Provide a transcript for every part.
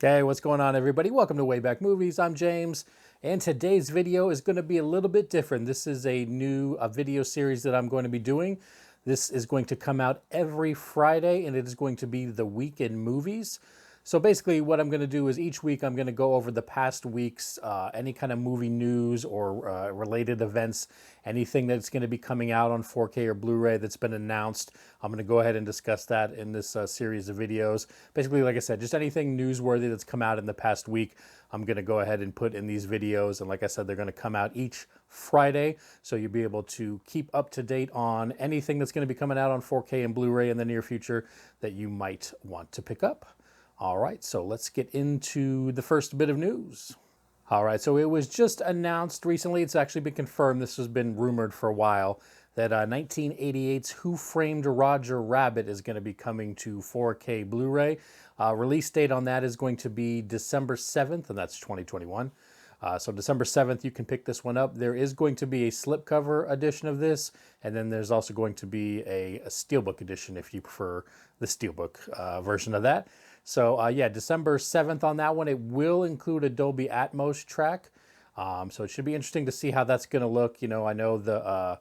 Hey, what's going on, everybody? Welcome to Way Back Movies. I'm James, and today's video is going to be a little bit different. This is a new video series that I'm going to be doing. This is going to come out every Friday, and it is going to be the weekend movies. So basically what I'm going to do is each week I'm going to go over the past week's any kind of movie news or related events, anything that's going to be coming out on 4K or Blu-ray that's been announced. I'm going to go ahead and discuss that in this series of videos. Basically, like I said, just anything newsworthy that's come out in the past week, I'm going to go ahead and put in these videos. And like I said, they're going to come out each Friday, so you'll be able to keep up to date on anything that's going to be coming out on 4K and Blu-ray in the near future that you might want to pick up. All right, so let's get into the first bit of news. All right, so it was just announced recently, it's actually been confirmed, this has been rumored for a while, that 1988's Who Framed Roger Rabbit is going to be coming to 4K Blu-ray. Release date on that is going to be December 7th, and that's 2021. So December 7th, you can pick this one up. There is going to be a slipcover edition of this, and then there's also going to be a steelbook edition if you prefer the steelbook version of that. So yeah, December 7th on that one. It will include a Dolby Atmos track. So it should be interesting to see how that's going to look. You know, I know the,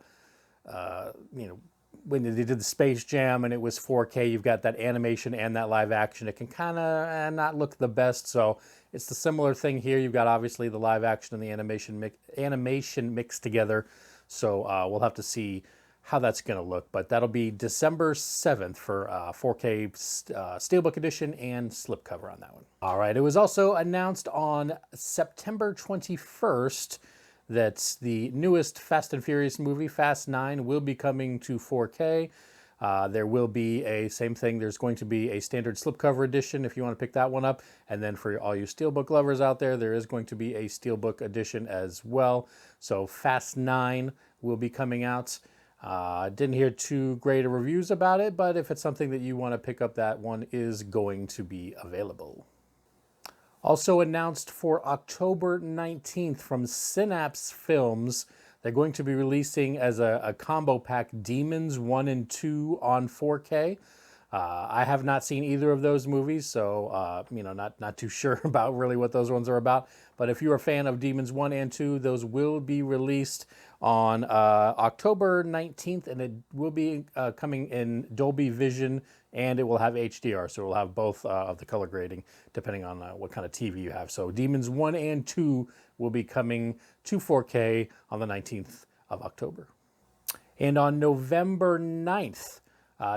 when they did the Space Jam and it was 4K, you've got that animation and that live action. It can kind of not look the best. So it's the similar thing here. You've got obviously the live action and the animation mixed together. So we'll have to see how that's going to look, but that'll be December 7th for 4K Steelbook Edition and slipcover on that one. All right, it was also announced on September 21st that the newest Fast and Furious movie, Fast 9, will be coming to 4K. There will be a same thing. There's going to be a standard slipcover edition if you want to pick that one up. And then for all you Steelbook lovers out there, there is going to be a Steelbook edition as well. So Fast 9 will be coming out. Didn't hear too great reviews about it, but if it's something that you want to pick up, that one is going to be available. Also announced for October 19th from Synapse Films, they're going to be releasing as a combo pack Demons 1 and 2 on 4K. I have not seen either of those movies, so not too sure about really what those ones are about. But if you're a fan of Demons 1 and 2, those will be released on October 19th, and it will be coming in Dolby Vision, and it will have HDR, so it will have both of the color grading, depending on what kind of TV you have. So Demons 1 and 2 will be coming to 4K on the 19th of October. And on November 9th,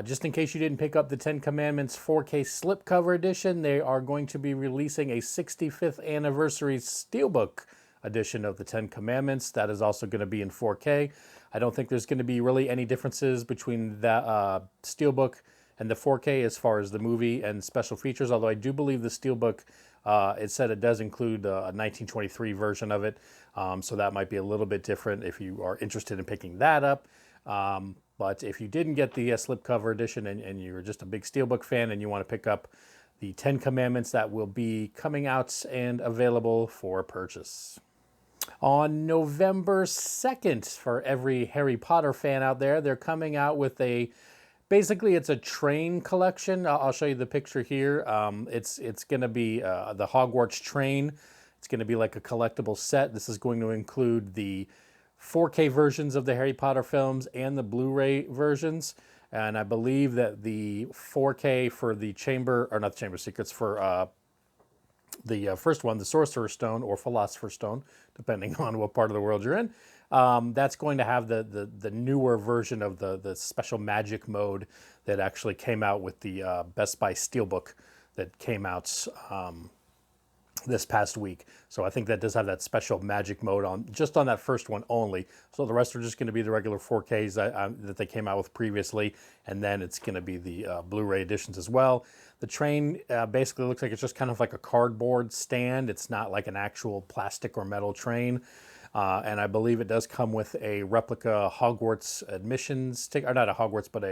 just in case you didn't pick up the 10 Commandments 4K slipcover edition, they are going to be releasing a 65th anniversary steelbook edition of the 10 Commandments. That is also going to be in 4K. I don't think there's going to be really any differences between the steelbook and the 4K as far as the movie and special features, although I do believe the steelbook, it said it does include a 1923 version of it, so that might be a little bit different if you are interested in picking that up. But if you didn't get the slipcover edition and you're just a big steelbook fan and you want to pick up the 10 Commandments, that will be coming out and available for purchase. On November 2nd, for every Harry Potter fan out there, they're coming out with basically it's a train collection. I'll show you the picture here. It's going to be the Hogwarts Train. It's going to be like a collectible set. This is going to include the 4K versions of the Harry Potter films and the Blu-ray versions. And I believe that the 4K for the Chamber, or not the Chamber of Secrets, for the first one, the Sorcerer's Stone or Philosopher's Stone, depending on what part of the world you're in, that's going to have the newer version of the special magic mode that actually came out with the Best Buy Steelbook that came out this past week. So I think that does have that special magic mode just on that first one only. So the rest are just going to be the regular 4Ks that they came out with previously, and then it's going to be the Blu-ray editions as well. The train basically looks like it's just kind of like a cardboard stand. It's not like an actual plastic or metal train. And I believe it does come with a replica Hogwarts admissions ticket, or not a Hogwarts, but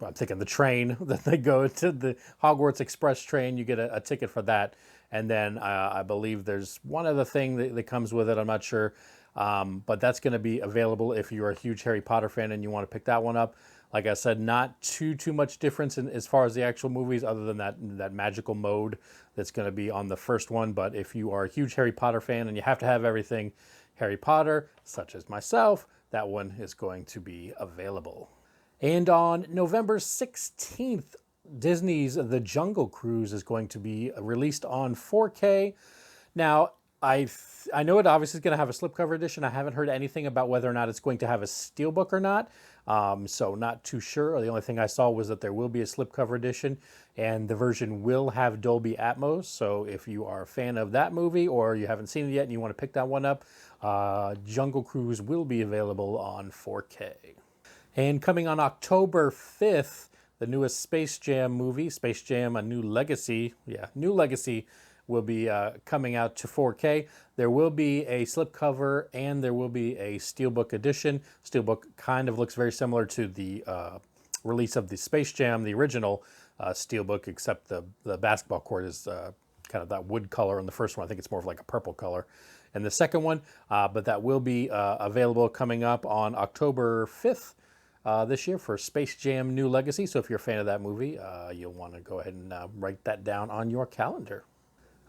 I'm thinking the train that they go to, the Hogwarts Express train. You get a ticket for that. And then I believe there's one other thing that comes with it. I'm not sure. But that's going to be available if you're a huge Harry Potter fan and you want to pick that one up. Like I said, not too much difference as far as the actual movies, other than that magical mode that's going to be on the first one. But if you are a huge Harry Potter fan and you have to have everything Harry Potter, such as myself, that one is going to be available. And on November 16th, Disney's The Jungle Cruise is going to be released on 4K. Now, I know it obviously is going to have a slipcover edition. I haven't heard anything about whether or not it's going to have a steelbook or not. So not too sure. The only thing I saw was that there will be a slipcover edition, and the version will have Dolby Atmos. So if you are a fan of that movie, or you haven't seen it yet and you want to pick that one up, Jungle Cruise will be available on 4K. And coming on October 5th, the newest Space Jam movie, Space Jam: A New Legacy, New Legacy, will be coming out to 4K. There will be a slipcover and there will be a steelbook edition. Steelbook kind of looks very similar to the release of the Space Jam, the original steelbook, except the basketball court is kind of that wood color in the first one. I think it's more of like a purple color in the second one, but that will be available coming up on October 5th. This year for Space Jam: New Legacy. So if you're a fan of that movie, you'll want to go ahead and write that down on your calendar.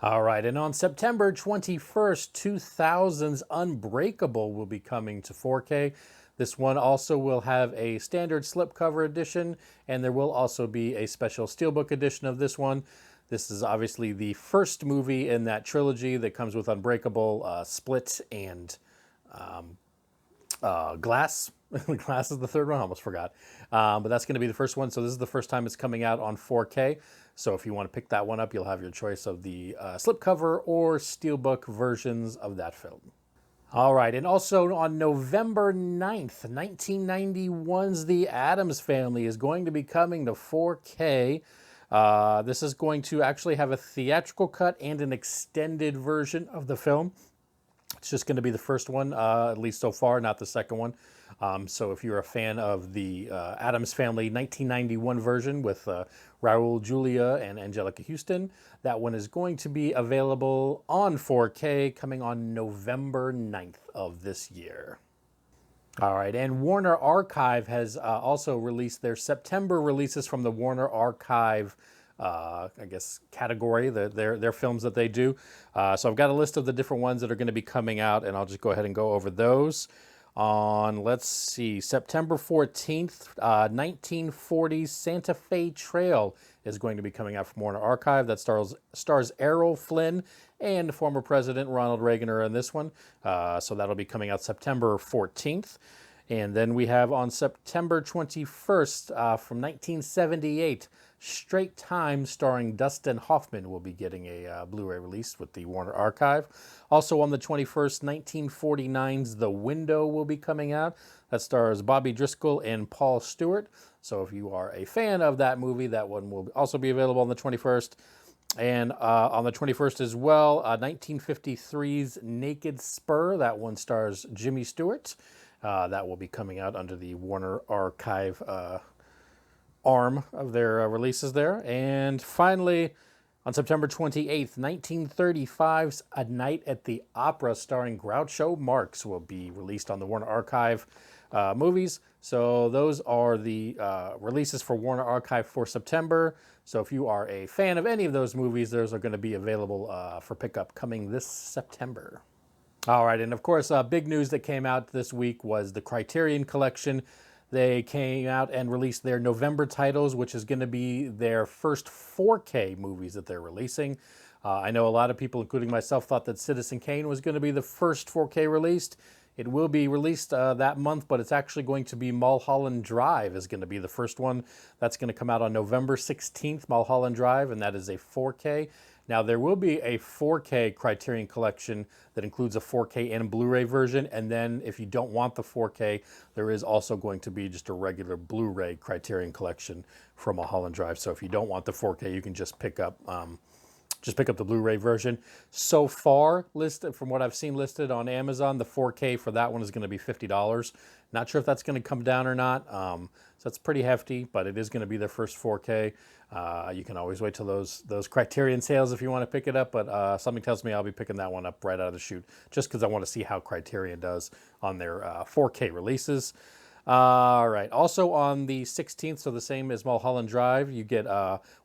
All right, and on September 21st, 2000's Unbreakable will be coming to 4K. This one also will have a standard slipcover edition, and there will also be a special steelbook edition of this one. This is obviously the first movie in that trilogy that comes with Unbreakable, Split, and Glass. Glass is the third one, I almost forgot. But that's going to be the first one. So this is the first time it's coming out on 4K. So if you want to pick that one up, you'll have your choice of the slipcover or steelbook versions of that film. All right, and also on November 9th, 1991's The Addams Family is going to be coming to 4K. This is going to actually have a theatrical cut and an extended version of the film. It's just going to be the first one, at least so far, not the second one. So if you're a fan of the Addams Family 1991 version with Raul Julia and Angelica Houston, that one is going to be available on 4K coming on November 9th of this year. All right, and Warner Archive has also released their September releases from the Warner Archive category, their films that they do. So I've got a list of the different ones that are going to be coming out, and I'll just go ahead and go over those. On, let's see, September 14th, 1940's Santa Fe Trail is going to be coming out from Warner Archive. That stars Errol Flynn and former President Ronald Reagan are in this one. So that'll be coming out September 14th. And then we have on September 21st from 1978, Straight Time starring Dustin Hoffman will be getting a Blu-ray release with the Warner Archive. Also on the 21st, 1949's The Window will be coming out. That stars Bobby Driscoll and Paul Stewart. So if you are a fan of that movie, that one will also be available on the 21st. And on the 21st as well, 1953's Naked Spur. That one stars Jimmy Stewart. That will be coming out under the Warner Archive arm of their releases there. And finally, on September 28th, 1935's A Night at the Opera starring Groucho Marx will be released on the Warner Archive movies. So those are the releases for Warner Archive for September. So if you are a fan of any of those movies, those are going to be available for pickup coming this September. All right, and of course, big news that came out this week was the Criterion Collection. They came out and released their November titles, which is going to be their first 4K movies that they're releasing. I know a lot of people, including myself, thought that Citizen Kane was going to be the first 4K released. It will be released that month, but it's actually going to be Mulholland Drive is going to be the first one. That's going to come out on November 16th, Mulholland Drive, and that is a 4K. Now, there will be a 4K Criterion Collection that includes a 4K and Blu-ray version, and then if you don't want the 4K, there is also going to be just a regular Blu-ray Criterion Collection from Mulholland Drive. So if you don't want the 4K, you can just pick up the Blu-ray version. So far, listed from what I've seen listed on Amazon, the 4K for that one is going to be $50. Not sure if that's going to come down or not. So that's pretty hefty, but it is going to be their first 4K. You can always wait till those Criterion sales if you want to pick it up, but something tells me I'll be picking that one up right out of the chute just because I want to see how Criterion does on their 4K releases. All right. Also on the 16th, so the same as Mulholland Drive, you get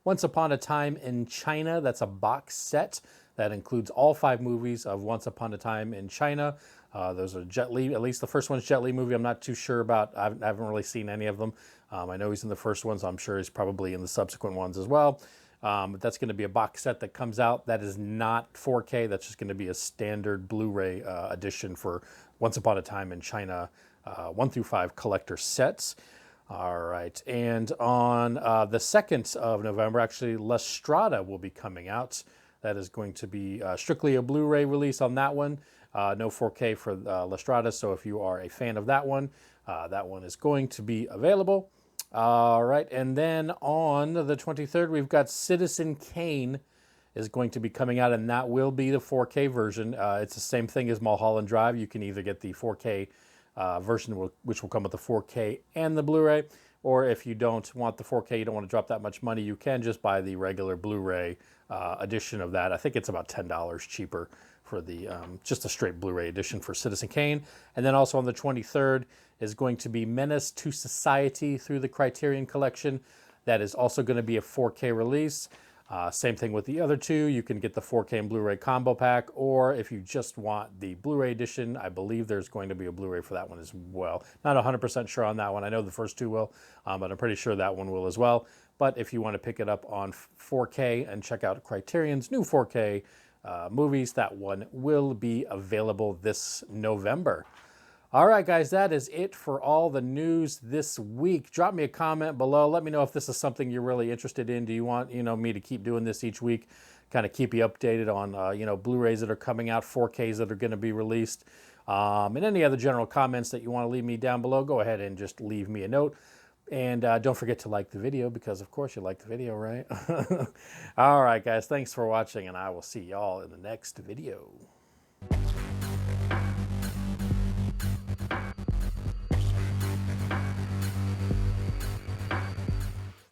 Once Upon a Time in China. That's a box set that includes all 5 movies of Once Upon a Time in China. Those are Jet Li. At least the first one's Jet Li movie. I'm not too sure about. I haven't really seen any of them. I know he's in the first one, so I'm sure he's probably in the subsequent ones as well. But that's going to be a box set that comes out. That is not 4K. That's just going to be a standard Blu-ray edition for Once Upon a Time in China 1 through 5 collector sets. All right. And on the 2nd of November, actually, La Strada will be coming out. That is going to be strictly a Blu-ray release on that one. No 4K for La Strada. So if you are a fan of that one is going to be available. All right, and then on the 23rd, we've got Citizen Kane is going to be coming out, and that will be the 4K version. It's the same thing as Mulholland Drive. You can either get the 4K version, which will come with the 4K and the Blu-ray, or if you don't want the 4K, you don't want to drop that much money, you can just buy the regular Blu-ray edition of that. I think it's about $10 cheaper for the just a straight Blu-ray edition for Citizen Kane. And then also on the 23rd is going to be Menace to Society through the Criterion Collection. That is also going to be a 4K release. Same thing with the other two. You can get the 4K and Blu-ray combo pack, or if you just want the Blu-ray edition, I believe there's going to be a Blu-ray for that one as well. Not 100% sure on that one. I know the first two will, but I'm pretty sure that one will as well. But if you want to pick it up on 4K and check out Criterion's new 4K movies, that one will be available this November. All right, guys, that is it for all the news this week. Drop me a comment below. Let me know if this is something you're really interested in. Do you want, me to keep doing this each week? Kind of keep you updated on, Blu-rays that are coming out, 4Ks that are going to be released. And any other general comments that you want to leave me down below, go ahead and just leave me a note. And don't forget to like the video because, of course, you like the video, right? All right, guys, thanks for watching, and I will see y'all in the next video.